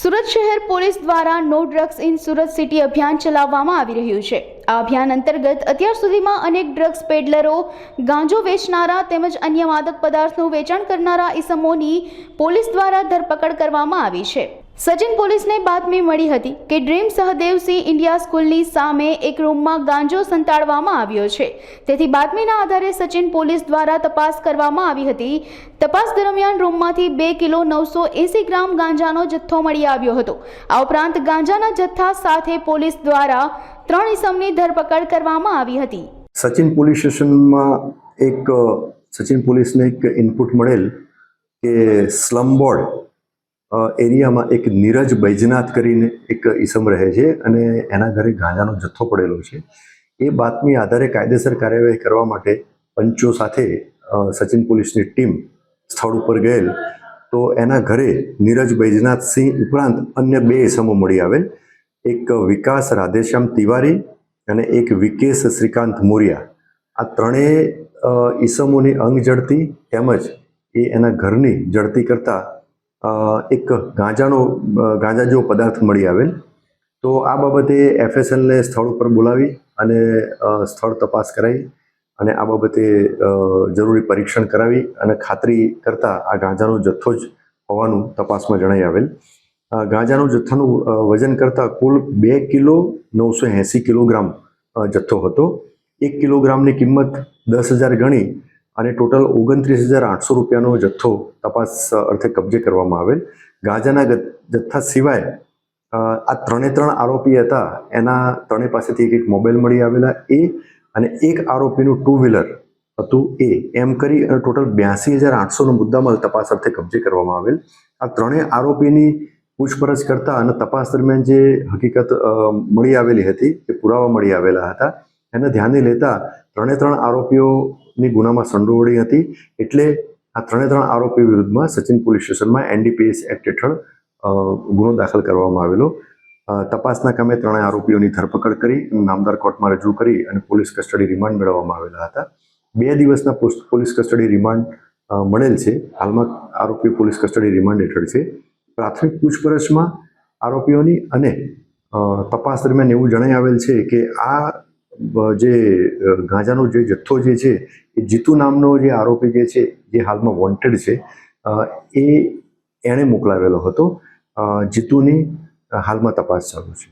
સુરત શહેર પોલીસ દ્વારા no drugs in Surat city અભિયાન ચલાવવામાં આવી રહ્યું છે। આ અભિયાન અંતર્ગત અત્યાર સુધીમાં અનેક ડ્રગ્સ પેડલરો, ગાંજો વેચનારા તેમજ અન્ય માદક પદાર્થનું વેચાણ કરનારા ઇસમોની પોલીસ દ્વારા ધરપકડ કરવામાં આવી છે। સચિન પોલીસને બાતમી મળી હતી કે ડ્રીમ સહદેવસિંહ ઇન્ડિયા સ્કૂલની સામે એક રૂમમાં ગાંજો સંતાડવામાં આવ્યો છે। તેથી બાતમીના આધારે સચિન પોલીસ દ્વારા તપાસ કરવામાં આવી હતી। તપાસ દરમિયાન રૂમમાંથી 2 કિલો 980 ગ્રામ ગાંજાનો જથ્થો મળી આવ્યો હતો। આ ઉપરાંત ગાંજાના જથ્થા સાથે પોલીસ દ્વારા 3 ઇસમની ધરપકડ કરવામાં આવી હતી। સચિન પોલીસ સ્ટેશનમાં સચિન પોલીસને એક ઇનપુટ મળેલ કે સ્લમ બોર્ડ એરિયામાં એક નીરજ બૈજનાથ કરીને એક ઈસમ રહે છે અને એના ઘરે ગાંજાનો જથ્થો પડેલો છે। એ બાતમી આધારે કાયદેસર કાર્યવાહી કરવા માટે પંચો સાથે સચિન પોલીસની ટીમ સ્થળ ઉપર ગયેલ તો એના ઘરે નીરજ બૈજનાથ સિંહ ઉપરાંત અન્ય 2 ઈસમો મળી આવેલ। એક વિકાસ રાધેશ્યામ તિવારી અને એક વિકેશ શ્રીકાંત મોરિયા। આ ત્રણેય ઈસમોની અંગ જડતી તેમજ એ એના ઘરની જડતી કરતાં એક ગાંજા જેવો પદાર્થ મળી આવેલ। તો આ બાબતે એફએસએલને સ્થળ ઉપર બોલાવી અને સ્થળ તપાસ કરાવી અને આ બાબતે જરૂરી પરીક્ષણ કરાવી અને ખાતરી કરતાં આ ગાંજાનો જથ્થો જ હોવાનું તપાસમાં જણાઈ આવેલ। ગાંજાનું જથ્થાનું વજન કરતાં કુલ 2 કિલો 980 કિલોગ્રામ જથ્થો હતો। 1 કિલોગ્રામની કિંમત 10,000 ગણી અને ટોટલ 29,800 રૂપિયાનો જથ્થો તપાસ અર્થે કબજે કરવામાં આવેલ। ગાંજાના જથ્થા સિવાય આ 3 આરોપી હતા એના 3 પાસેથી એક મોબાઈલ મળી આવેલા એ અને એક આરોપીનું 2 વ્હીલર હતું એ એમ કરી અને ટોટલ 82,800નો મુદ્દામાલ તપાસ અર્થે કબજે કરવામાં આવેલ। આ 3 આરોપીની પૂછપરછ કરતા અને તપાસ દરમિયાન જે હકીકત મળી આવેલી હતી એ પુરાવા મળી આવેલા હતા એને ધ્યાને લેતા 3 આરોપીઓની ગુનામાં સંડોવણી હતી એટલે આ 3 આરોપી વિરુદ્ધમાં સચિન પોલીસ સ્ટેશનમાં NDPS એક્ટ હેઠળ ગુનો દાખલ કરવામાં આવેલો। તપાસના કામે 3 આરોપીઓની ધરપકડ કરી નામદાર કોર્ટમાં રજૂ કરી અને પોલીસ કસ્ટડી રિમાન્ડ મેળવવામાં આવેલા હતા। 2 દિવસના પોલીસ કસ્ટડી રિમાન્ડ મળેલ છે। હાલમાં આરોપીઓ પોલીસ કસ્ટડી રિમાન્ડ હેઠળ છે। પ્રાથમિક પૂછપરછમાં આરોપીઓની અને તપાસ દરમિયાન એવું જણાઈ આવેલ છે કે આ જે ગાંજાનો જે જથ્થો જે છે એ જીતુ નામનો જે આરોપી જે છે જે હાલમાં વોન્ટેડ છે એણે મોકલાવેલો હતો। જીતુની હાલમાં તપાસ ચાલુ છે।